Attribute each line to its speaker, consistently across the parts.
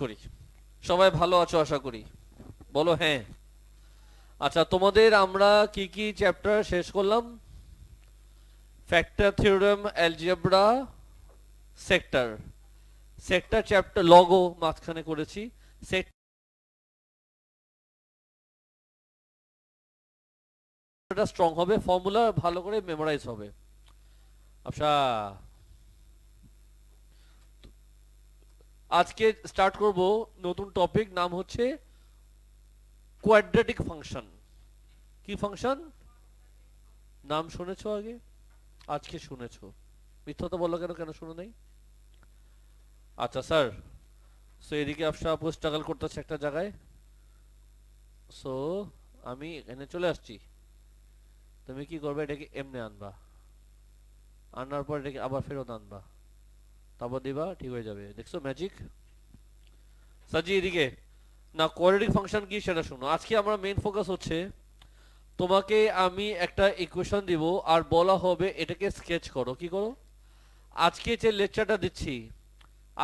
Speaker 1: করি। সবাই ভালো আছো আশা করি, বলো হ্যাঁ। আচ্ছা, তোমাদের আমরা কি কি চ্যাপ্টার শেষ করলাম? Factor theorem, algebra, sector. Sector chapter logo মাঝখানে করেছি। সেক্টরটা স্ট্রং হবে, ফর্মুলা ভালো করে মেমোরাইজ হবে। আচ্ছা, আজকে স্টার্ট করব নতুন টপিক, নাম হচ্ছে কোয়াড্রেটিক ফাংশন। কি ফাংশন? নাম শুনেছো আগে? আজকে শুনেছো? মিথ্যা তো বললো কেন? কেন শুনে নাই? আচ্ছা স্যার, সো এদিকে আফসা আপু স্ট্রাগল করতেছে একটা জায়গায়। সো আমি এখানে চলে আসছি। তুমি কি করবে? এটাকে এমনি আনবা, আনার পর এটাকে আবার ফেরত আনবা, তারপর দিবা, ঠিক হয়ে যাবে। দেখছো ম্যাজিক? সাজি এদিকে না, কোয়াড্রেটিক ফাংশন কি সেটা শুনো। আজকে আমরা মেইন ফোকাস হচ্ছে, তোমাকে আমি একটা ইকুয়েশন দিব আর বলা হবে এটাকে স্কেচ করো। কি করো? আজকে যে লেকচারটা দিচ্ছি,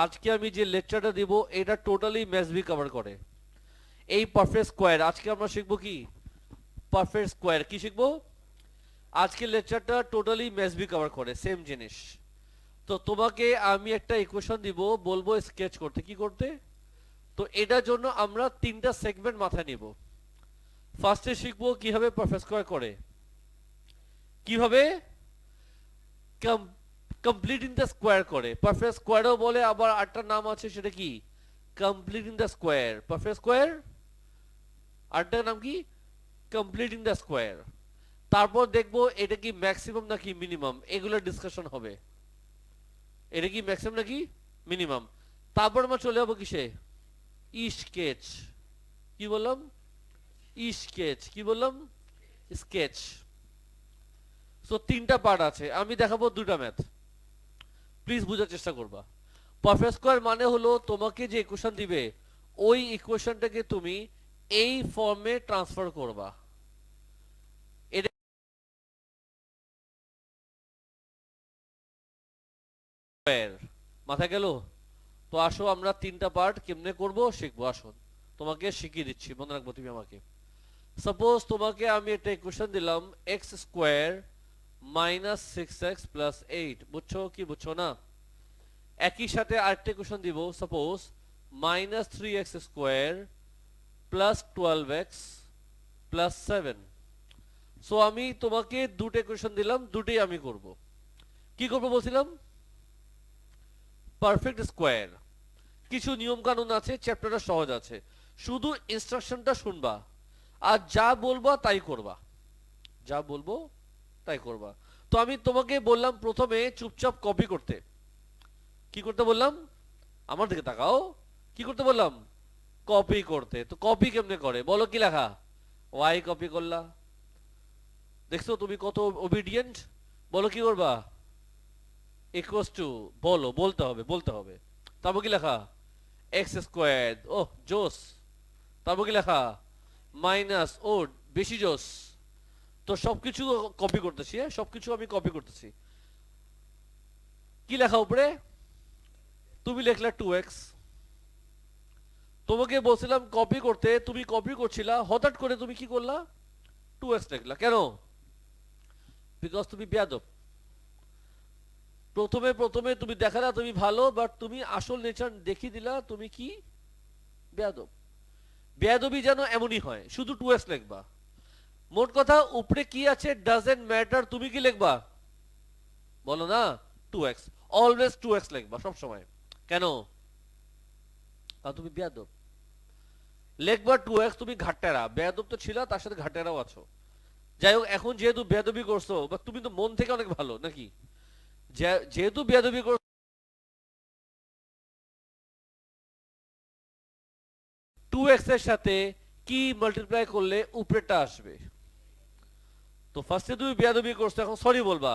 Speaker 1: আজকে আমি যে লেকচারটা দিব এটা টোটালি ম্যাথস কভার করে। এই পারফেক্ট স্কোয়ার আজকে আমরা শিখবো। কি পারফেক্ট স্কোয়ার কি শিখবো আজকে? লেকচারটা টোটালি ম্যাথস কভার করে, সেম জিনিস। তো তোমাকে আমি একটা ইকুয়েশন দিব, বলবো স্কেচ করতে। কি করতে? তো এটার জন্য আমরা তিনটা সেগমেন্ট মাথায় নিব। ফার্স্টে শিখবো কিভাবে পারফেক্ট স্কোয়ার করে, কিভাবে কমপ্লিটিং দ্য স্কোয়ার করে। পারফেক্ট স্কোয়ারও বলে, আবার আটটা নাম আছে, সেটা কি? Completing the square, perfect square. আটটার নাম কি? Completing the square. তারপর দেখবো এটা কি ম্যাক্সিমাম নাকি মিনিমাম, এগুলো ডিসকাশন হবে। এটা কি ম্যাক্সিমাম নাকি মিনিমাম। তারপর আমরা চলে যাবো কিসে? স্কেচ। কি বললাম? স্কেচ। কি বললাম? স্কেচ। সো তিনটা পার্ট আছে, আমি দেখাবো দুটা ম্যাথ। প্লিজ বোঝার চেষ্টা করবা। পারফেক্ট স্কোয়ার মানে হলো তোমাকে যে ইকুয়েশন দিবে, ওই ইকুয়েশনটাকে তুমি এই ফর্মে ট্রান্সফার করবা। এটা মাথায় গেল? তো আসো আমরা তিনটা পার্ট কেমনে করব শিখবো। আসুন তোমাকে শিখিয়ে দিচ্ছি, মনে রাখবো তুমি আমাকে। সাপোজ তোমাকে আমি একটা ইকুয়েশন দিলাম, x square minus 6x plus 8। বুঝছো কি বুঝছো না? একই সাথে আরেকটা ইকুয়েশন দিব, suppose minus 3x square plus 12x plus 7। So আমি তোমাকে দুটো ইকুয়েশন দিলাম, দুটোই আমি করব। কি করব বলছিলাম? Perfect square. কিছু নিয়ম কানুন আছে, চ্যাপ্টারটা সহজ আছে, শুধু ইনস্ট্রাকশনটা শুনবা আর যা বলবো তাই করবা। যা বলবো তাই করবা। তো আমি তোমাকে বললাম প্রথমে চুপচাপ কপি করতে। কি করতে বললাম? আমার দিকে তাকাও। কি করতে বললাম? কপি করতে। তো কপি কেমনে করে বলো? কি লেখা? ওয়াই কপি করলা। দেখছো তুমি কত ওবিডিয়েন্ট? বলো কি করবা? ইকুয়ালস টু, বলো, বলতে হবে, বলতে হবে। তারপর কি লেখা? X square. ওহ জোস। তারপর কি লেখা? মাইনাস, ও বেশি জোস। তো সবকিছু কপি করতেছি, হ্যাঁ সবকিছু আমি কপি করতেছি। কি লেখা উপরে? তুমি লিখলা 2x। তোমাকে বলছিলাম কপি করতে, তুমি কপি করছিলা, হঠাৎ করে তুমি কি করলা? 2x লিখলা কেন? বিকজ তুমি বেয়াদব। প্রথমে প্রথমে তুমি দেখালা তুমি ভালো, বাট তুমি আসল নেচার দেখিয়ে দিলা তুমি কি? বেয়াদব। বেয়াদবি যেন এমনই হয়, শুধু 2x লিখবা। মোট কথা উপরে কি আছে ডাজেন্ট ম্যাটার, তুমি কি লিখবা? বলো না, 2x। অলওয়েজ 2x লিখবা সব সময়। কেন? কারণ তুমি বেয়াদব। লিখবা 2x, তুমি ঘাটতেরা। বেয়াদব তো ছিল, তার সাথে ঘাটতেরাও আছো। যাই হোক, এখন যেহেতু বেয়াদবি করছো, বা তুমি তো মন থেকে অনেক ভালো নাকি, যেহেতু বেয়াদবি করছো, 2x এর সাথে কি মাল্টিপ্লাই করলে উপরেটা আসবে? তো ফার্স্টে তুমি বেয়াদবি করছো, এখন সরি বলবা।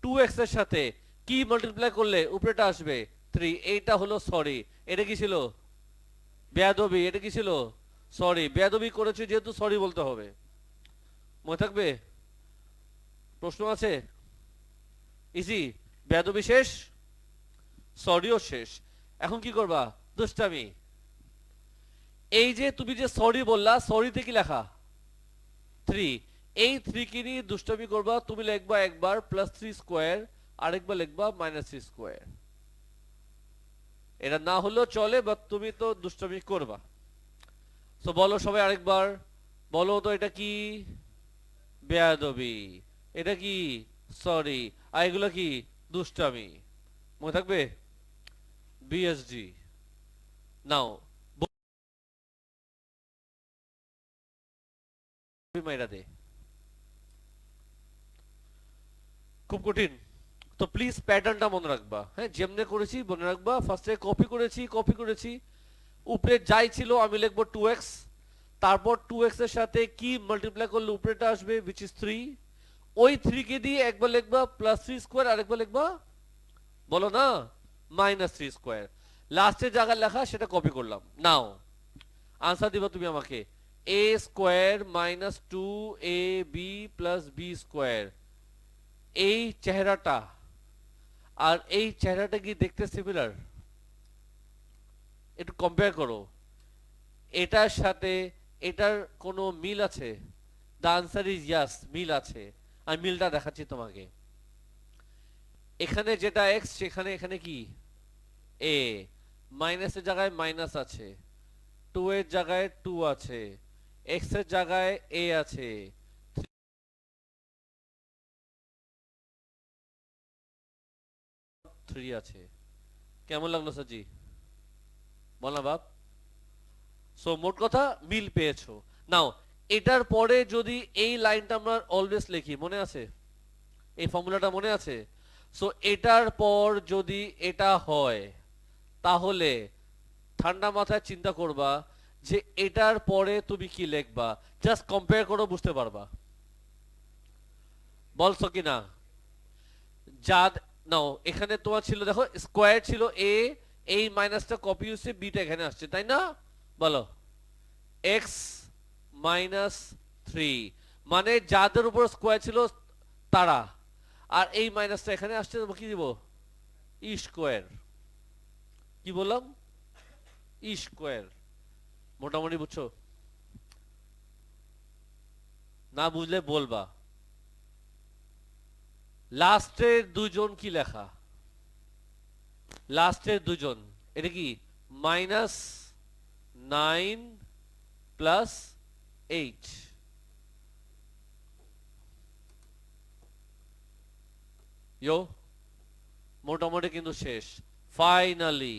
Speaker 1: 2x এর সাথে কি মাল্টিপ্লাই করলে উপরেটা আসবে? 3। এইটা হলো সরি। এটা কি ছিল? বেয়াদবি। এটা কি ছিল? সরি। বেয়াদবি করেছে যেহেতু সরি বলতে হবে। মনে থাকবে? প্রশ্ন আছে? ইজি। বেয়াদবি শেষ, সরিও শেষ। এখন কি করবা? দুষ্টামি। এই যে তুমি যে সরি বললা, সরিতে কি লেখা 3, এই 3 কে নিয়ে দুষ্টামি করবা, তুমি লিখবা একবার +3 স্কয়ার, আরেকবার লিখবা -3 স্কয়ার। এটা না হলেও চলে, বাট তুমি তো দুষ্টামি করবা। তো বলো সবাই আরেকবার, বলো তো এটা কি? বেয়াদবি। এটা কি? সরি। আর এগুলো কি? দুষ্টামি। মনে থাকবে? বিএসডি। নাও মাইরা দে। খুব কঠিন। তো প্লিজ প্যাটার্নটা মনে রাখবা, হ্যাঁ, যেমনে করেছি মনে রাখবা। ফার্স্টে কপি করেছি, উপরে যাই ছিল আমি লিখবো 2x, তারপর 2x এর সাথে কি মাল্টিপ্লাই করলে উপরেটা আসবে, which is 3। ওই 3 কে দিয়ে একবার লিখবা +3 স্কয়ার, আরেকবার লিখবা, বলো না, -3 স্কয়ার। লাস্টের জায়গা লেখা সেটা কপি করলাম। নাও আনসার দিবা তুমি আমাকে, a square -2ab + b square. এই চেহারাটা আর এই চেহারাটা কি দেখতে সিমিলার? একটু কম্পেয়ার করো, এটার সাথে এটার কোনো মিল আছে? দ্য আনসার ইজ ইয়াস, মিল আছে। আমি মিলটা দেখাচ্ছি তোমাকে। এখানে যেটা এক্স, সেখানে এখানে কি এ, মাইনাসের জায়গায় মাইনাস আছে, 2 এর জায়গায় 2 আছে, এক্স এর জায়গায় এ আছে, 3 আছে। কেমন লাগলো সাজি? বল না বাপ। সো মোট কথা মিল পেয়েছো। নাও এটার পরে যদি এই লাইনটা আমরা অলওয়েজ লিখি, মনে আছে? এই ফর্মুলাটা মনে আছে? সো এটার পর যদি এটা হয়, তাহলে ঠান্ডা মাথায় চিন্তা করবা যে এটার পরে তুমি কি লিখবা। জাস্ট কম্পেয়ার করো, বুঝতে পারবা। বলছো কি না? যা নাও এখানে তোমার ছিল, দেখো স্কোয়ার ছিল এ, এই মাইনাসটা কপি হচ্ছে, বিটা এখানে আসছে, তাই না? বলো এক্স -3, মানে যাদের উপর স্কোয়ার ছিল তারা, আর এই মাইনাসটা এখানে আসছে, কি দিব? ই স্কোয়ার। কি বললাম? ই স্কোয়ার। মোটামুটি বুঝছো? না বুঝলে বলবা। লাস্টের দুজন কি লেখা? লাস্টের দুজন এটা কি? -9 + 8। ইয়ো, মোটামুটি কিন্তু শেষ। ফাইনালি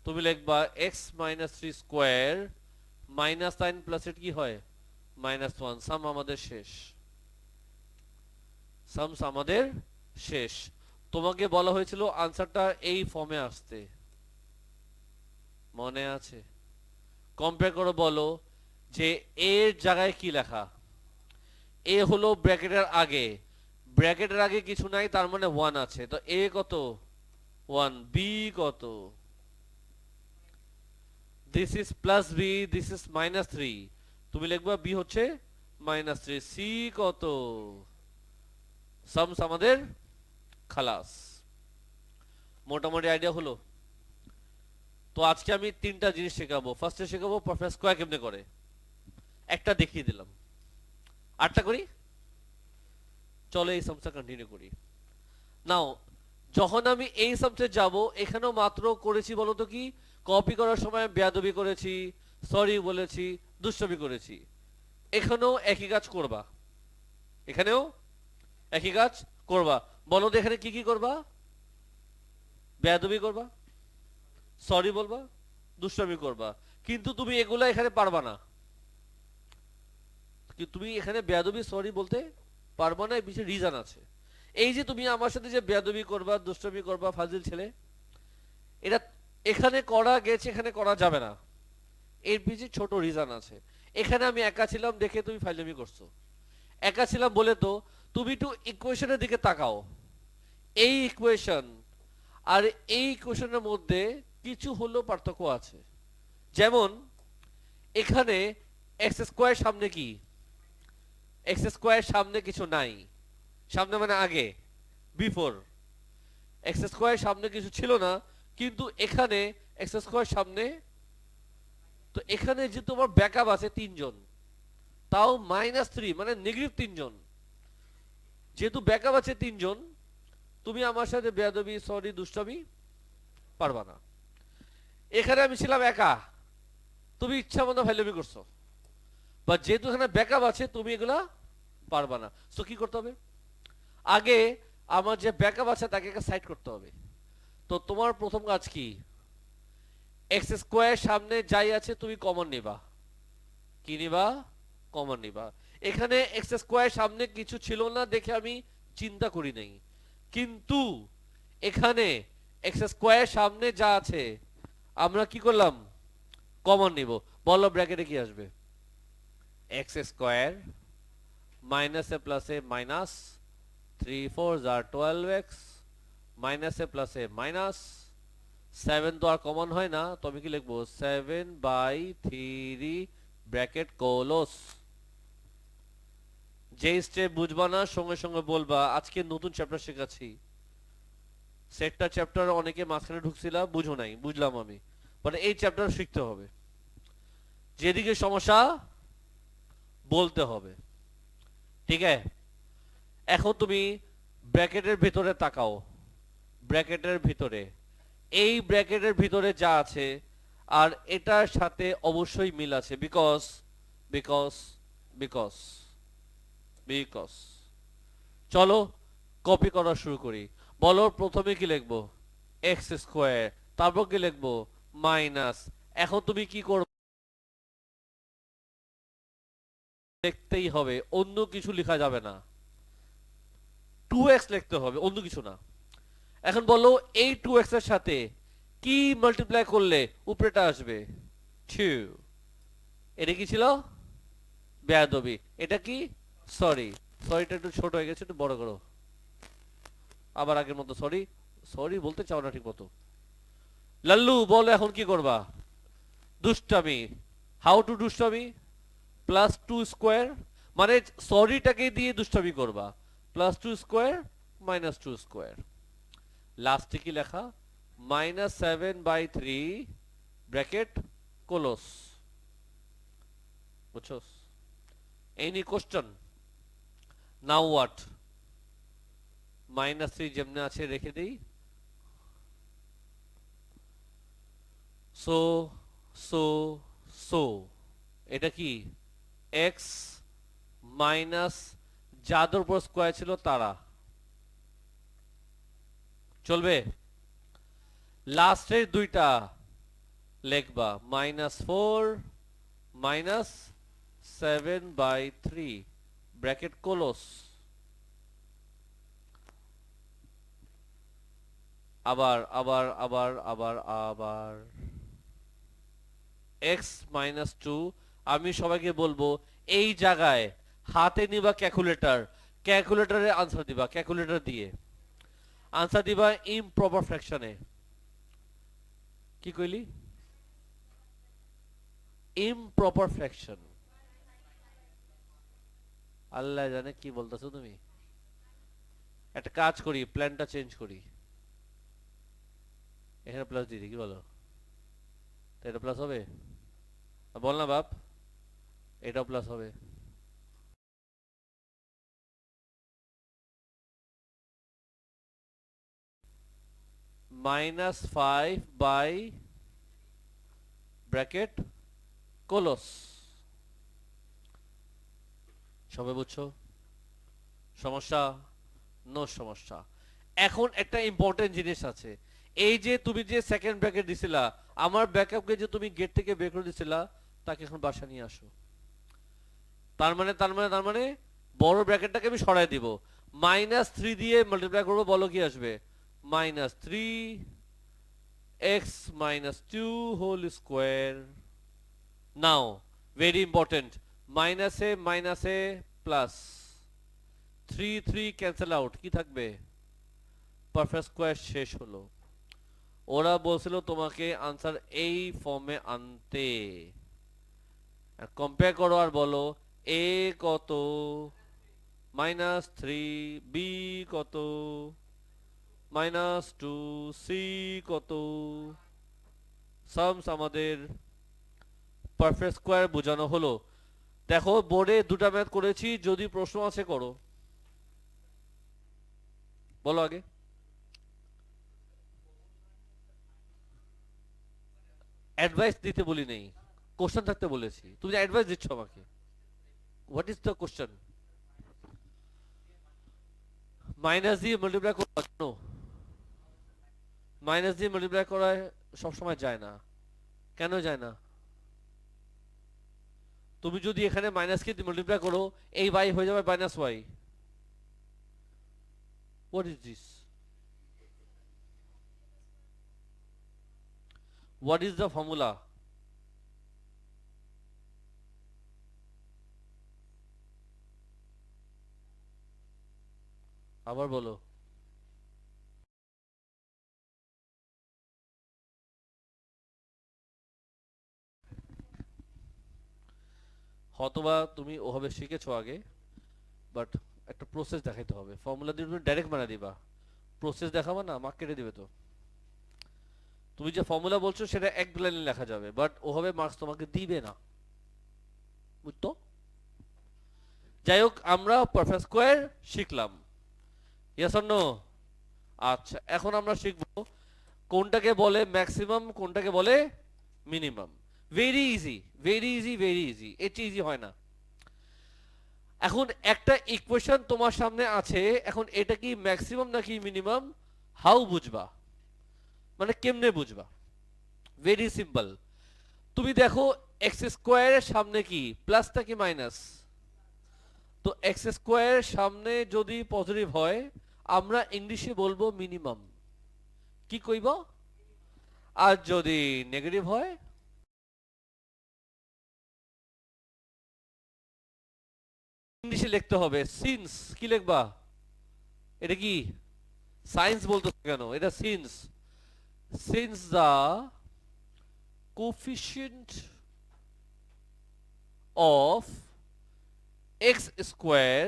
Speaker 1: তুমি লিখবা x -3 স্কয়ার -9 + 8 কি হয়? -1। সাম আমাদের শেষ। সামস আমাদের শেষ। তোমাকে বলা হয়েছিল আনসারটা এই ফর্মে আসতে, মনে আছে? কম্পেয়ার করে বলো যে এর জায়গায় কি লেখা। এ হলো ব্র্যাকেটের আগে, ব্র্যাকেটের আগে কিছু নাই, তার মানে 1 আছে। তো এ কত? 1। বি কত? This is +b, this is -3। তুমি লিখবা বি হচ্ছে -3। সি কত? সামস আমাদের খালাস। মোটামুটি আইডিয়া হলো। তো আজকে আমি 3টা জিনিস শেখাবো। ফার্স্টে শেখাবো পারফেক্ট স্কয়ার কেমনে করে, একটা দেখিয়ে দিলাম। 8টা করি, চলো এই সামসটা কন্টিনিউ করি। নাও যখন আমি এই সামসে যাব, এখানেও মাত্র করেছি বলতো কি, কপি করার সময় বেয়াদবি করেছি, সরি বলেছি, দুষ্টমি করেছি। এখানেও একই কাজ করবা, এখানেও একই কাজ করবা। বলো তো এখানে কি কি করবা? বেয়াদবি করবা, সরি বলবা, দুষ্টমি করবা। কিন্তু তুমি এগুলা এখানে পারবা না। তুমি এখানে বেয়াদবি সরি বলতে পারবা না, এর পিছনে রিজন আছে। এই যে তুমি আমার সাথে যে বেয়াদবি করবা, দুষ্টমি করবা, ফাজিল ছেলে, এটা এখানে করা গেছে, এখানে করা যাবে না। এর পিছনে ছোট রিজন আছে। এখানে আমি একা ছিলাম দেখে তুমি ফাইজলামি করছো। একা ছিলাম বলে তো তুমি একটু ইকুয়েশনের দিকে তাকাও। এই ইকুয়েশন আর এই ইকুয়েশনের মধ্যে কিছু হলো পার্থক্য আছে। যেমন এখানে এক্স স্কোয়ার সামনে কি? এক্স স্কোয়ার সামনে কিছু নাই। সামনে মানে আগে, বিফোর। এক্স স্কোয়ার সামনে কিছু ছিল না, কিন্তু এখানে এক্স স্কোয়ার সামনে তো এখানে যে তোমার ব্যাকআপ আছে 3 জন, তাও -3 মানে নেগেটিভ 3 জন। যেহেতু ব্যাকআপ আছে 3 জন, তুমি আমার সাথে বেয়াদবি সরি দুষ্টামি পারবা না। এখানে আমি ছিলাম একা, তুমি ইচ্ছা মতো ফাইলামি করছো, বা যেহেতু এখানে ব্যাকআপ আছে তুমি এগুলা পারবা না। সো কি করতে হবে, আগে আমার যে ব্যাকআপ আছে তাকে সাইড করতে হবে। তো তোমার প্রথম কাজ কি, এক্স স্কোয়ার সামনে যাই আছে তুমি কমন নিবা। কি নিবা? কমন নিবা। এখানে এক্স স্কোয়ার সামনে কিছু ছিল না দেখে আমি চিন্তা করি নাই, কিন্তু এখানে এক্স স্কোয়ার সামনে যা আছে আমরা কি করলাম, কমন নিব। বলো ব্র্যাকেটে কি আসবে, এক্স স্কোয়ার মাইনাস এ প্লাস এ মাইনাস 3 4 আর 12x মাইনাস এ প্লাস এ মাইনাস 7 তো আর কমন হয় না, তো আমি কি লিখবো 7/3 ব্র্যাকেট ক্লোজ। যে স্টেপ বুঝবা না সঙ্গে সঙ্গে বলবা। আজকে নতুন চ্যাপ্টার শেখাচ্ছি, সেটটা চ্যাপ্টার অনেকে মাঝখানে ঢুকছিলা বুঝো নাই, বুঝলাম আমি, বাট এই চ্যাপ্টার শিখতে হবে। যেদিকে সমস্যা বলতে হবে, ঠিক আছে? এখন তুমি ব্র্যাকেটের ভিতরে তাকাও, ব্র্যাকেটের ভিতরে এই ব্র্যাকেটের ভিতরে যা আছে আর এটার সাথে অবশ্যই মিল আছে, বিকজ বিকজ বিকজ বিকজ চলো কপি করা শুরু করি। বলো প্রথমে কি লিখবো, এক্স স্কোয়ার, তারপর কি লিখবো মাইনাস। এখন তুমি কি করবে, লিখতেই হবে, অন্য কিছু লেখা যাবে না, 2x লিখতে হবে, অন্য কিছু না। এখন বলো এই 2x এর সাথে কি মাল্টিপ্লাই করলে উপরেটা আসবে 2। এটা কি ছিল, বেয়াদবি। এটা কি, সরি, সরিটা একটু ছোট হয়ে গেছে, একটু বড় করো। আবার আগের মতো সরি, সরি বলতে চাও না ঠিক মতো। লাল্লু বলো এখন কি করবা, দুষ্টামি। হাউ টু দুষ্টামি, +2 স্কোয়ার, মানে সরিটাকে দিয়ে দুষ্টামি করবা, +2 স্কোয়ার -2 স্কোয়ার। লাস্টে কি লেখা, -7/3 ব্র্যাকেট ক্লোজ। বুঝছো? Any question? নাও হোয়াট, -3 যেমনে আছে রেখে দেই। সো সো সো এটা কি, এক্স মাইনাস যাদের উপর স্কোয়ার ছিল তারা, চলবে? লাস্টের দুইটা লিখবা -4 -7/3 ব্র্যাকেট ক্লোজ। আবার আবার আবার আবার আবার x-2। আমি সবাইকে বলবো এই জায়গায় হাতে নিবা ক্যালকুলেটর, ক্যালকুলেটরে আনসার দিবা, ক্যালকুলেটর দিয়ে আনসার দিবা ইমপ্রপার ফ্র্যাকশনে। কি কইলি, ইমপ্রপার ফ্র্যাকশন? আল্লাহ জানে কি বলতেছো তুমি। একটা কাজ করি, প্ল্যানটা চেঞ্জ করি, এখানে প্লাস দিয়ে দিই, কি বলো? তো এটা প্লাস হবে, বল না বাপ, এটাও প্লাস হবে। -5 বাই ব্র্যাকেট ক্লোজ। সবাই বুঝছো? সমস্যা? নো সমস্যা। এখন একটা ইম্পর্টেন্ট জিনিস আছে, এই যে তুমি যে সেকেন্ড ব্র্যাকেট দিছিলা, আমার ব্যাকআপকে যে তুমি গেট থেকে বের করে দিছিলা, তাকে এখন বাসা নিয়ে আসো। তার মানে বড় ব্র্যাকেটটাকে আমি সরাই দিব, -3 দিয়ে মাল্টিপ্লাই করবো, বলো কি আসবে, -3x-2 হোল স্কোয়ার। নাও ভেরি ইম্পর্টেন্ট, মাইনাসে মাইনাসে প্লাস, 3 3 ক্যান্সেল আউট, কি থাকবে, পারফেক্ট স্কোয়ার শেষ হলো। ওরা বলছিল তোমাকে আনসার এই ফর্মে আনতে, কম্পেয়ার করো আর বলো এ কত, -3, বি কত, -2, সি কত, সামস আমাদের পারফেক্ট স্কোয়ার বোঝানো হলো। দেখো বোর্ডে দুটা ম্যাথ করেছি, যদি প্রশ্ন আছে করো, বলো আগে। অ্যাডভাইস দিতে বলি নেই, কোশ্চেন থাকতে বলেছি, তুমি অ্যাডভাইস দিচ্ছ আমাকে। What is the question? Minus দিয়ে মাল্টিপ্লাই করো কেন? মাইনাস দিয়ে মাল্টিপ্লাই করা সবসময় যায় না। কেন যায় না? তুমি যদি এখানে মাইনাসকে মাল্টিপ্লাই করো, এই y হয়ে যাবে minus y। What is this? What is the formula? আবার বলো। হয়তোবা তুমি ওভাবে শিখেছো আগে, বাট একটা প্রসেস দেখাইতে হবে। ফর্মুলা দিয়ে তুমি ডাইরেক্ট বানা দিবা, প্রসেস দেখাবা না, মার্ক কেটে দিবে তো। তুমি যে ফর্মুলা বলছো সেটা এক লাইনে লেখা যাবে, বাট ওভাবে মার্কস তোমাকে দিবে না, বুঝতো? যাই হোক, আমরা পারফেক্ট স্কোয়ার শিখলাম, ইয়েস অর নো? আচ্ছা, এখন আমরা শিখবো কোনটাকে বলে ম্যাক্সিমাম, কোনটাকে বলে minimum. Very easy, very easy, very easy, এর চেয়ে ইজি হয় না। এখন একটা ইকুয়েশন তোমার সামনে আছে, এখন এটা কি ম্যাক্সিমাম নাকি মিনিমাম, হাউ বুঝবা, মানে কেমনে বুঝবা? Very simple. তুমি দেখো এক্স স্কোয়ারের সামনে কি প্লাস নাকি মাইনাস? তো এক্স স্কোয়ারের সামনে যদি পজিটিভ হয় আমরা ইংলিশে বলবো মিনিমাম, কি কইব? আর যদি নেগেটিভ হয় ইংলিশে লিখতে হবে সিন্স। কি লিখবা? এটা কি সায়েন্স বলতো কেন? এটা since. Since the coefficient of X square,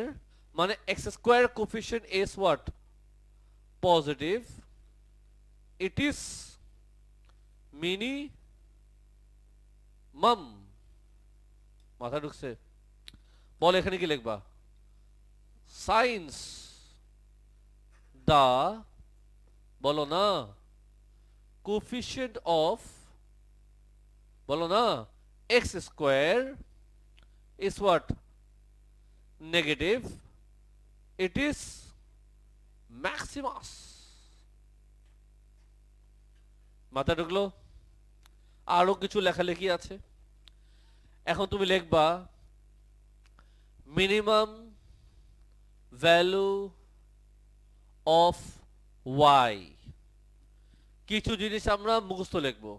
Speaker 1: মানে X square coefficient is what? Positive, it is minimum. মাথা ঢুকছে? বল এখানে কি লিখবা? সায়েন্স দা, বলো না, কোফিশিয়েন্ট অফ, বলো না, x square is what? Negative, it is Maximus. মাথা ঢুকলো? আরো কিছু লেখালেখি আছে। এখন তুমি লিখবা মিনিমাম ভ্যালু অফ ওয়াই। কিছু জিনিস আমরা মুখস্থ লিখবো।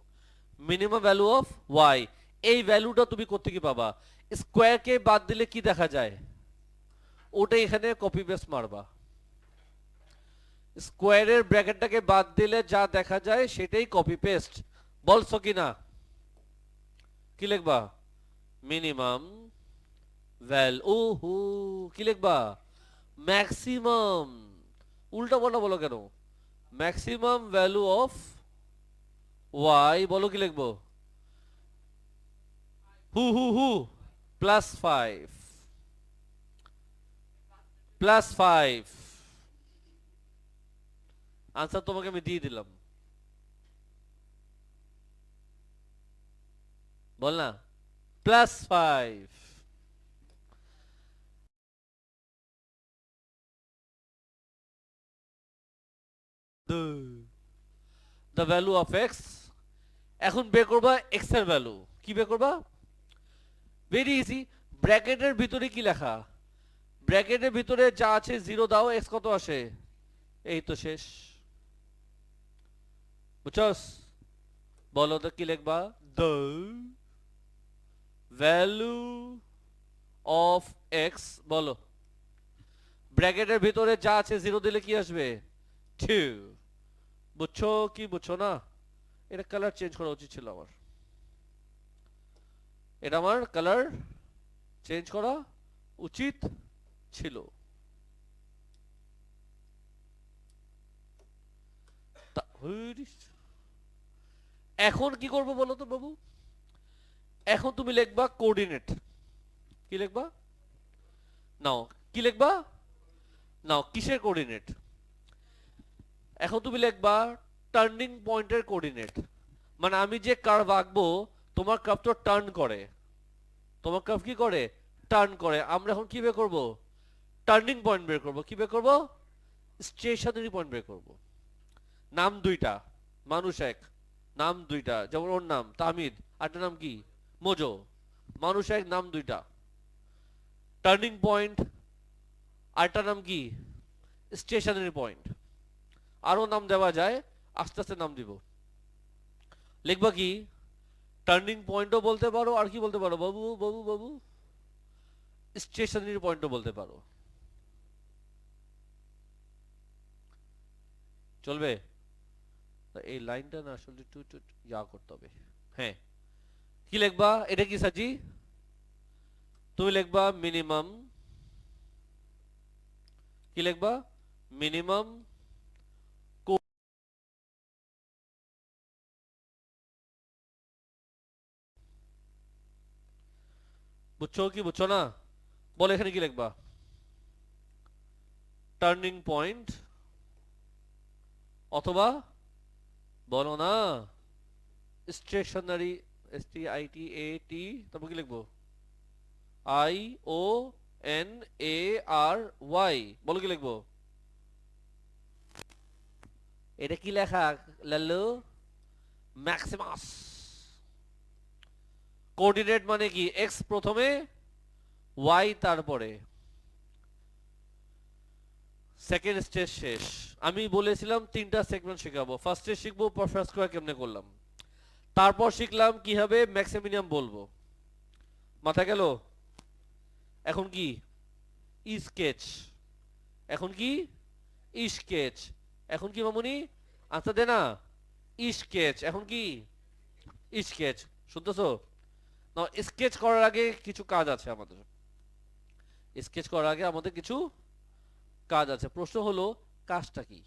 Speaker 1: মিনিমাম ভ্যালু অফ ওয়াই, এই ভ্যালুটা তুমি কোত্থেকে পাবা? স্কোয়ারকে বাদ দিলে কি দেখা যায়? ওটা এখানে কপি পেস্ট মারবা। স্কোয়ারের ব্র্যাকেটটাকে বাদ দিলে যা দেখা যায় সেটাই কপি পেস্ট। বলছো কি না? কি লিখবা? মিনিমাম ভ্যালু, হু, কি লিখবা? ম্যাক্সিমাম। উল্টা বলা বলো কেন? ম্যাক্সিমাম ভ্যালু অফ ওয়াই, বলো কি লিখবো? হু হু হু প্লাস 5, প্লাস 5। আনসার তোমাকে আমি দিয়ে দিলাম, বল না, plus 5। The value of x. এখন বের করবা এক্স এর ভ্যালু। কি বের করবা? Very easy. ব্র্যাকেটের ভিতরে কি লেখা? ব্র্যাকেটের ভিতরে যা আছে জিরো দাও, এক্স কত আসে? এই তো শেষ। বুঝছস? বলো তো কি লিখবা? দ্য ভ্যালু অফ এক্স, বলো। ব্র্যাকেটের ভিতরে যা আছে জিরো দিলে কি আসবে? 2। বুঝছো কি বুঝছো না? এটা কালার চেঞ্জ করা উচিত ছিল আমার, এটা আমার কালার চেঞ্জ করা উচিত ছিল। এখন কি করবো বলো তো বাবু? এখন তুমি লিখবা কোঅর্ডিনেট। কি লিখবা? নাও কি লিখবা? নাও কিসের কোঅর্ডিনেট? এখন তুমি লিখবা টার্নিং পয়েন্টের কোঅর্ডিনেট। মানে আমি যে কার্ভ আঁকবো তোমার কার্ভ তো টার্ন করে, তোমার কার্ভ কি করে? টার্ন করে। আমরা এখন কি বের করব? টার্নিং পয়েন্ট বের করব। কি বের করব? স্টেশনারি পয়েন্ট বের করব। নাম দুইটা, মানুষ এক, নাম দুইটা। যেমন ওর নাম তাহমিদ, আরেকটা নাম কি? মোজো। মানুষ এক, নাম দুইটা। টার্নিং পয়েন্ট, আরেকটা নাম কি? Stationery point. আরো নাম দেওয়া যায়, আস্তে আস্তে নাম দিব। লিখবা কি? টার্নিং পয়েন্টও বলতে পারো, আর কি বলতে পারো বাবু বাবু বাবু? স্টেশনারি পয়েন্টও বলতে পারো। চলবে? এই লাইনটা না আসলে একটু একটু ইয়া করতে হবে। হ্যাঁ, কি লিখবা? এটা কি সাজি? তুমি লিখবা মিনিমাম। কি লিখবা? মিনিমাম। বুঝছো কি বুঝছো না? বলো এখানে কি লিখবা? টার্নিং পয়েন্ট অথবা বলো না স্টেশনারি, STITAT, তারপর কি লিখবো? IONARY, বলো কি লিখবো? এটা কি লেখা লাল্লু? ম্যাক্সিমাস। কোঅর্ডিনেট মানে কি? এক্স প্রথমে, ওয়াই তারপরে। সেকেন্ড স্টেজ শেষ। আমি বলেছিলাম তিনটা সেগমেন্ট শেখাবো। ফার্স্টে শিখবো পারফেক্ট স্কয়ার কেমনে করলাম, তারপর শিখলাম কিভাবে ম্যাক্সিমিনিয়াম বলবো। মাথা গেল? এখন কি? স্কেচ। এখন কি? স্কেচ। এখন কি মামুনি? আনসার দে না। স্কেচ। এখন কি? স্কেচ। শুনতেছো না? স্কেচ করার আগে কিছু কাজ আছে আমাদের। স্কেচ করার আগে আমাদের কিছু কাজ আছে। প্রশ্ন হলো কাজটা কি?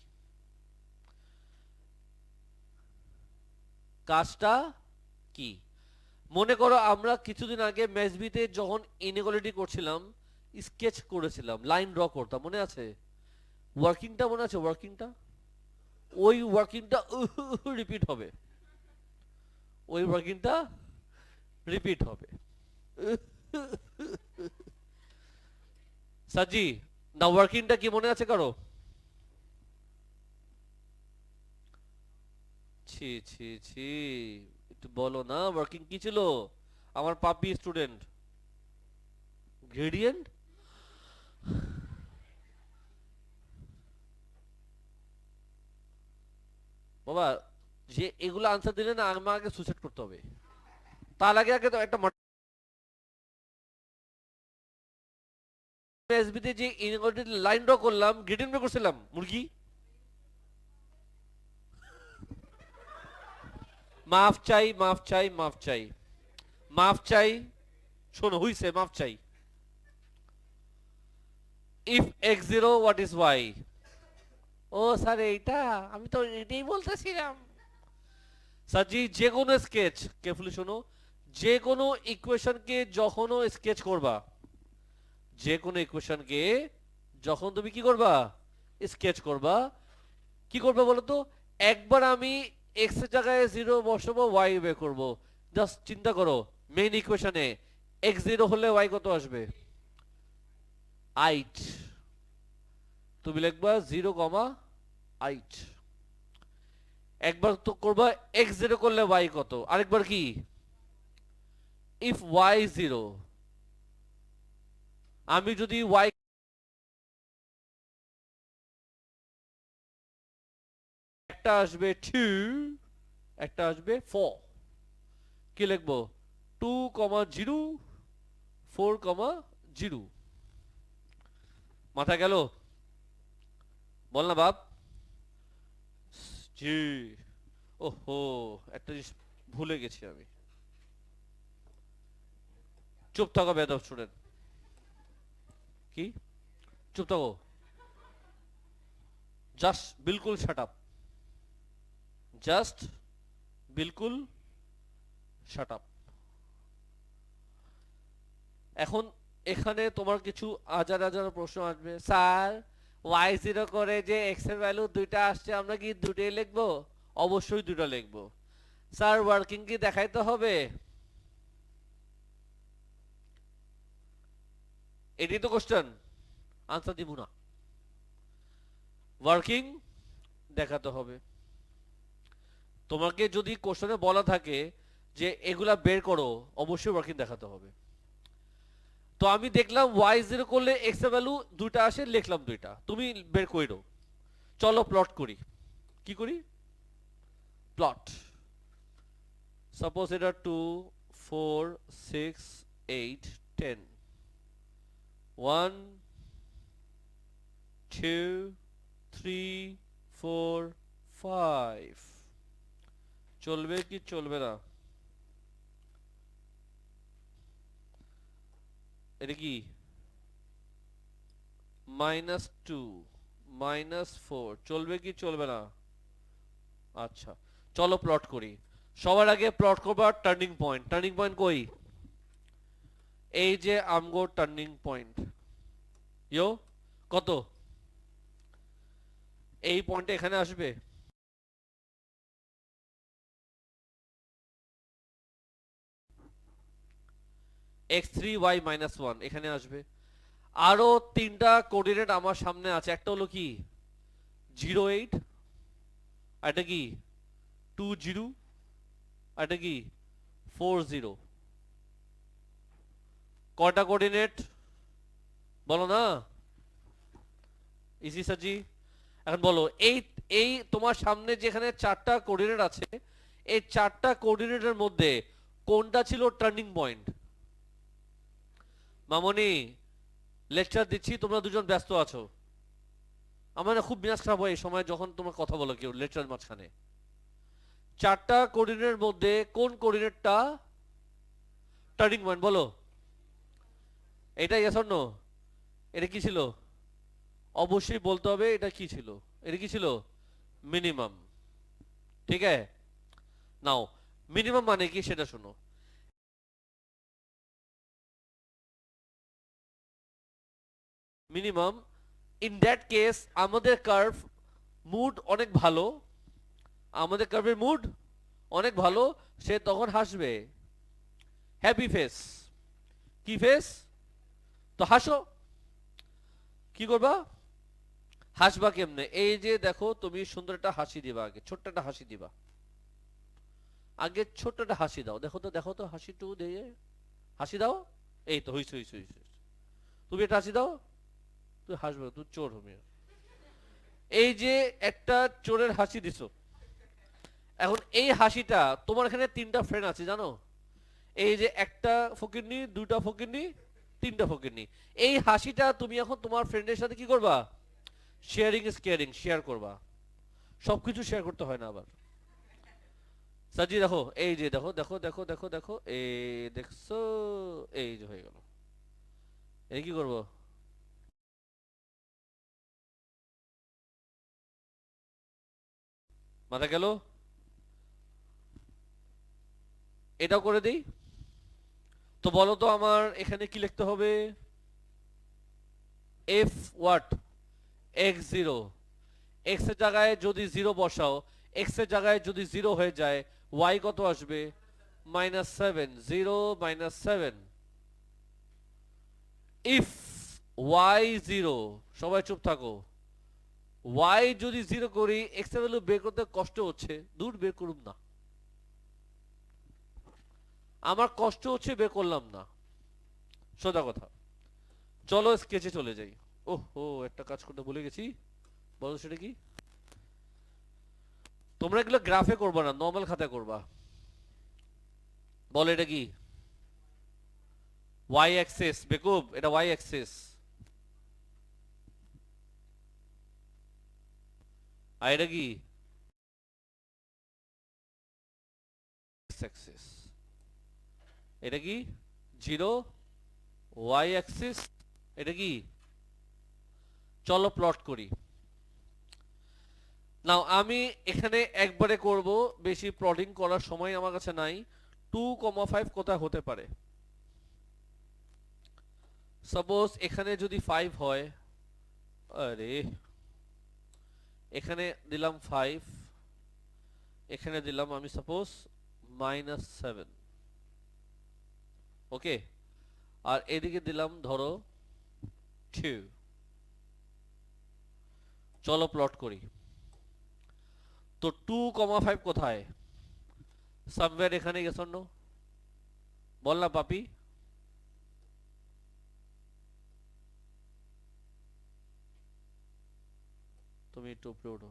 Speaker 1: কাজটা কি? মনে করো আমরা কিছুদিন আগে ম্যাথবিতে যখন ইনইকুয়ালিটি করছিলাম, স্কেচ করেছিলাম, লাইন ড্র করতাম, মনে আছে? ওয়ার্কিংটা মনে আছে? ওয়ার্কিংটা, ওই ওয়ার্কিংটা রিপিট হবে। ওই ওয়ার্কিংটা রিপিট হবে। সাজি, না ওয়ার্কিংটা কি মনে আছে কারো? ছি ছি ছি, একটু বলো না ওয়ার্কিং কি ছিল? আমার পাপি স্টুডেন্ট। গ্রেডিয়েন্ট? বাবা, যে এগুলো আনসার দিলে না আমাকে সুইসাইড করতে হবে। তার আগে আগে তো একটা এসবিতে যে ইনইকুয়ালিটি লাইন ড্র করলাম, গ্রেডিয়েন্ট বের করছিলাম, মুরগি। মাফ চাই মাফ চাই মাফ চাই মাফ চাই। শোনো হইছে, মাফ চাই। If X zero what is Y? ও স্যার এইটা আমি তো এটাই বলতেছিলাম। স্যারজি যে কোনো স্কেচ, কেয়ারফুলি শোনো, যে কোনো ইকুয়েশনকে যখনও স্কেচ করবা, যে কোনো ইকুয়েশনকে যখন তুমি কি করবা? স্কেচ করবা, কি করবে বলো তো? একবার আমি এক্স এর জায়গায় জিরো বসাবো, ওয়াই বের করবো। জাস্ট চিন্তা করো, মেইন ইকুয়েশনে এক্স জিরো হলে ওয়াই কত আসবে? 8। তুমি লিখবা 0,8। একবার তো করবা এক্স জিরো করলে ওয়াই কত, আরেকবার কি? ইফ ওয়াই জিরো, আমি যদি ওয়াই একটা আসবে 2, একটা আসবে 4, কি লিখবো? 2,0, 4,0। মাথা গেল? বল না বাপ। জি। ওহো, একটা জিনিস ভুলে গেছি আমি। চুপ থাকো বেদব স্টুডেন্ট। কি? চুপ থাকো। জাস্ট বিলকুল শাট আপ। জাস্ট বিলকুল শাট আপ। এখন এখানে তোমার কিছু হাজার হাজার প্রশ্ন আসবে, স্যার y0 করে যে x এর ভ্যালু দুইটা আসছে আমরা কি দুটোই লিখবো? অবশ্যই দুটো লিখবো। স্যার ওয়ার্কিং কি দেখাইতে হবে? এটাই তো কোশ্চেন, আনসার দিব না। ওয়ার্কিং দেখাতে হবে। তোমাকে যদি কোশ্চেনে বলা থাকে যে এগুলা বের করো, অবশ্যই ওয়ার্কিং দেখাতে হবে। তো আমি দেখলাম y0 করলে x এর ভ্যালু দুইটা আসে, লিখলাম দুইটা, তুমি বের কইরো। চলো প্লট করি। কি করি? প্লট। সাপোজ এটা 2 4 6 8 10 1 2 3 4 5 চলবে কি চলবে না? এটা কি -2 -4 চলবে কি চলবে না? আচ্ছা, চলো প্লট করি। সবার আগে প্লট করবা টার্নিং পয়েন্ট। টার্নিং পয়েন্ট কই? এই যে আমগো টার্নিং পয়েন্ট। ইয়ো কত? এই পয়েন্টে এখানে আসবে। x3y-1 এখানে আসবে। আরো তিনটা কোঅর্ডিনেট আমার সামনে আছে। একটা হলো কি 08, আর এটা কি 20, আর এটা কি 40। কয়টা কোঅর্ডিনেট বলো না? ইজি সাজি। এখন বলো এই এই তোমার সামনে যেখানে চারটা কোঅর্ডিনেট আছে, এই চারটা কোঅর্ডিনেটের মধ্যে কোনটা ছিল টার্নিং পয়েন্ট? মামনি লেকচার দিচ্ছি, তোমরা দুজন ব্যস্ত আছো। আমার না খুব মেজাজ খারাপ হয় এই সময় যখন তোমার কথা বলো কেউ লেকচার মাঝখানে। চারটা কোঅর্ডিনেটের মধ্যে কোন কোঅর্ডিনেটটা টার্নিং পয়েন্ট বলো? এটা ইয়েস অর নো? এটা কি ছিল? অবশ্যই বলতে হবে এটা কি ছিল। এটা কি ছিল? মিনিমাম। ঠিক আছে, নাও মিনিমাম মানে কি সেটা শোনো। মিনিমাম ইন দ্যাট কেস আমাদের কার্ভ মুড অনেক ভালো, আমাদের কার্ভের মুড অনেক ভালো, সে তখন হাসবে। Happy face. কি ফেস? তো হাসো। কি করবা? হাসবা কেমনে? এই যে দেখো তুমি সুন্দর একটা হাসি দিবা, আগে ছোট্ট একটা হাসি দিবা। আগে ছোট্ট একটা হাসি দাও, দেখো তো দেখো তো হাসি টু দিয়ে হাসি দাও। এই তো হইছে হইছে হইছে। তুমি একটা হাসি দাও। তুই হাসবে, তুই চোর হবে। এই যে একটা চোরের হাসি দিছো। এখন এই হাসিটা তোমার এখানে তিনটা ফ্রেন্ড আছে জানো? এই যে একটা ফকিরনি, দুটা ফকিরনি, তিনটা ফকিরনি। এই হাসিটা তুমি এখন তোমার ফ্রেন্ডের সাথে কি করবা? শেয়ারিং ইজ কেয়ারিং, শেয়ার করবা। সবকিছু শেয়ার করতে হয় না আবার। সাজি দেখো, এই যে দেখো দেখো দেখো দেখো দেখো, এই দেখছো, এই যে হয়ে গেল। এই কি করবো? মাথা গেল। এটাও করে দিই। তো বলো তো আমার এখানে কি লিখতে হবে? F what? X zero. X এর জায়গায় যদি জিরো বসাও, এক্স এর জায়গায় যদি জিরো হয়ে যায়, ওয়াই কত আসবে? -7। 0 -7। ইফ ওয়াই জিরো, সবাই চুপ থাকো। ওয়াই যদি জিরো করি, এক্স এর ভ্যালু বের করতে কষ্ট হচ্ছে, দূর বের করুম না। আমার কষ্ট হচ্ছে, বের করলাম না, সোজা কথা। চলো স্কেচে চলে যাই। ওহ ও একটা কাজ করতে ভুলে গেছি, বলো সেটা কি? তোমরা এগুলো গ্রাফে করবা না, নর্মাল খাতায় করবা। বলো এটা কি? ওয়াই অ্যাক্সিস বেকুব, এটা ওয়াই অ্যাক্সিস। আর এটা কি? অ্যাক্সিস। এটা কি? Zero Y axis. এটা কি? চলো প্লট করি। নাও আমি এখানে একবারে করব, বেশি প্লটিং করার সময় আমার কাছে নাই। 2,5 কোথায় হতে পারে? সাপোজ এখানে যদি 5 হয়, আরে এখানে দিলাম 5, এখানে দিলাম আমি সাপোজ -7, ওকে, আর এদিকে দিলাম ধরো 2। চলো প্লট করি। তো 2,5 কোথায়? সামওয়্যার এখানে গেছে না? বল না পাপি। তুমি একটু উপরে ওঠো।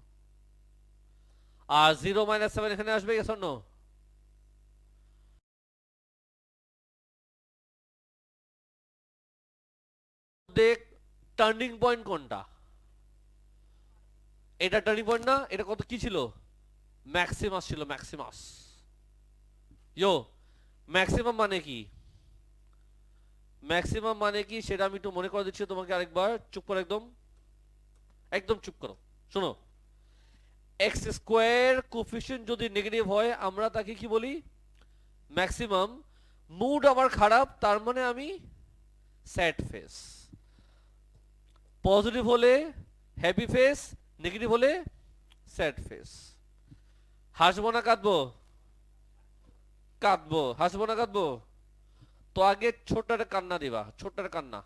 Speaker 1: আর 0 - 7 এখানে আসবে, গেছে না? দেখ টার্নিং পয়েন্ট কোনটা? এটা টার্নিং পয়েন্ট না? এটা কত কি ছিল? ম্যাক্সিমাস ছিল, ম্যাক্সিমাস। ইয়ো, ম্যাক্সিমাম মানে কি? ম্যাক্সিমাম মানে কি সেটা আমি একটু মনে করে দিচ্ছি তোমাকে আরেকবার। চুপ করো, একদম একদম চুপ করো। শোনো, এক্স স্কোয়ার কোফিশিয়েন্ট যদি নেগেটিভ হয় আমরা তাকে কি বলি? ম্যাক্সিমাম। মুড আমার খারাপ, তার মানে আমি স্যাড ফেস। পজিটিভ হলে হ্যাপি ফেস, নেগেটিভ হলে স্যাড ফেস। হাসবো না কাঁদবো? কাঁদবো। হাসবো না কাঁদবো? তো আগে ছোট্ট একটা কান্না দিবা, ছোট্ট একটা কান্না।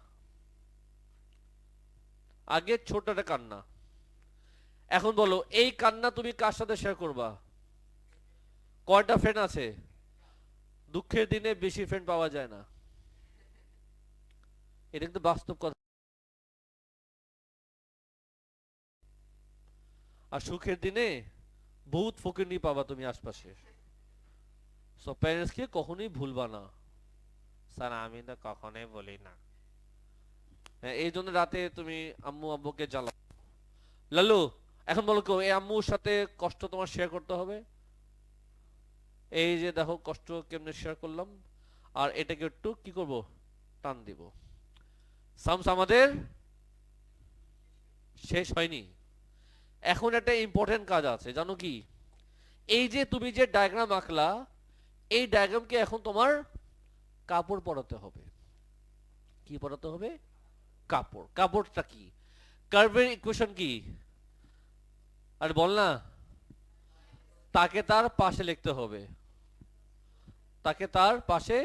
Speaker 1: আগে ছোট্ট একটা কান্না। এখন বলো, এই কান্না তুমি কার সাথে শেয়ার করবা? কয়টা ফ্রেন্ড আছে? দুঃখের দিনে বেশি ফ্রেন্ড পাওয়া যায় না, এটা কিন্তু বাস্তব কথা। আর সুখের দিনে বহুত ফকিরনি পাবা তুমি আশপাশে। সো প্যারেন্টসকে কখনোই ভুলবা না। স্যার আমি তো কখনোই বলি না। হ্যাঁ, এই জন্য রাতে তুমি আম্মু আব্বুকে জ্বালাও। লালু, এখন বলো কেউ এই আম্মুর সাথে কষ্ট তোমার শেয়ার করতে হবে। এই যে দেখো কষ্ট কেমনে শেয়ার করলাম। আর এটাকে একটু কি করব, টান দিব। সামস আমাদের শেষ হয়নি। এখন একটা ইম্পর্টেন্ট কাজ আছে, জানো কি? এই যে তুমি যে ডায়াগ্রাম আঁকলা, এই ডায়াগ্রামকে এখন তোমার কাপড় পরাতে হবে। কি পরাতে হবে? কাপড়। কাপড়টা কি? কার্ভের ইকুয়েশন কি? আর বল না। তাকে তার পাশে লিখতে হবে। তাকে তার পাশে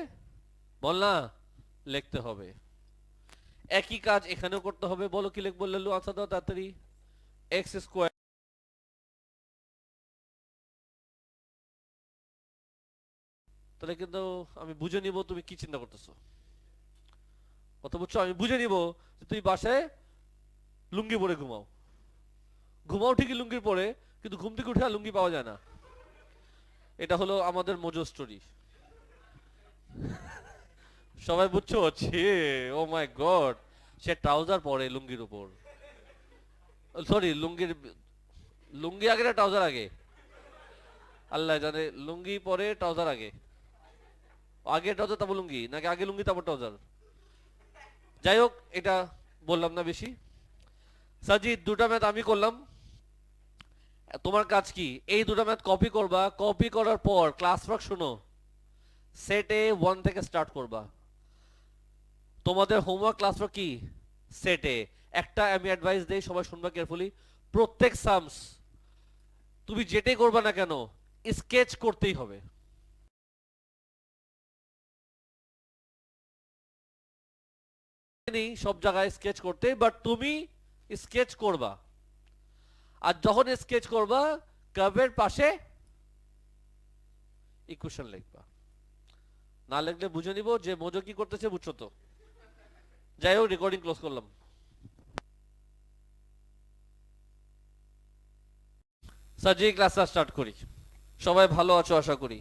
Speaker 1: বল না লিখতে হবে। একই কাজ এখানেও করতে হবে। বলো কি লিখবো লালু? আনসার দাও তাড়াতাড়ি। X square. তাহলে কিন্তু আমি বুঝে নিব তুমি কি চিন্তা করতেছো। কথা বুঝছো? আমি বুঝে নিব যে তুই বাসায় লুঙ্গি পরে ঘুমাও। ঘুমাও ঠিকই লুঙ্গির পরে, কিন্তু ঘুম থেকে উঠে আর লুঙ্গি পাওয়া যায় না। এটা হলো আমাদের মোজো স্টোরি। সবাই বুঝছো? ছি, ও মাই গড, সে ট্রাউজার পরে লুঙ্গির উপর। সরি, লুঙ্গির, লুঙ্গি আগে না ট্রাউজার আগে? আল্লাহ জানে, লুঙ্গি পরে ট্রাউজার আগে? আগে ট্রাউজার তারপর লুঙ্গি, নাকি আগে লুঙ্গি তারপর ট্রাউজার? যাই হোক, এটা বললাম না বেশি। সাজিদ, দুটা ম্যাথ আমি করলাম। তোমার কাজ কি? এই দুটো ম্যাথ কপি করবা। কপি করার পর ক্লাস ওয়ার্ক শুনো, সেটে 1 থেকে স্টার্ট করবা। তোমাদের হোমওয়ার্ক ক্লাস ওয়ার্ক কি? সেটে। একটা আমি অ্যাডভাইস দেই, সবাই শুনবা কেয়ারফুলি। প্রত্যেক সামস তুমি যেটাই করবা না কেন, স্কেচ করতেই হবে। সব জায়গায় স্কেচ করতে, বাট তুমি স্কেচ করবা। আর যখন স্কেচ করবা, কার্ভের পাশে ইকুয়েশন লিখবা। না লিখলে বুঝে নিব যে মোজো কি করতেছে, বুঝছো তো? যাই হোক, রেকর্ডিং ক্লোজ করলাম। স্যার, যে ক্লাসটা স্টার্ট করি। সবাই ভালো আছো আশা করি।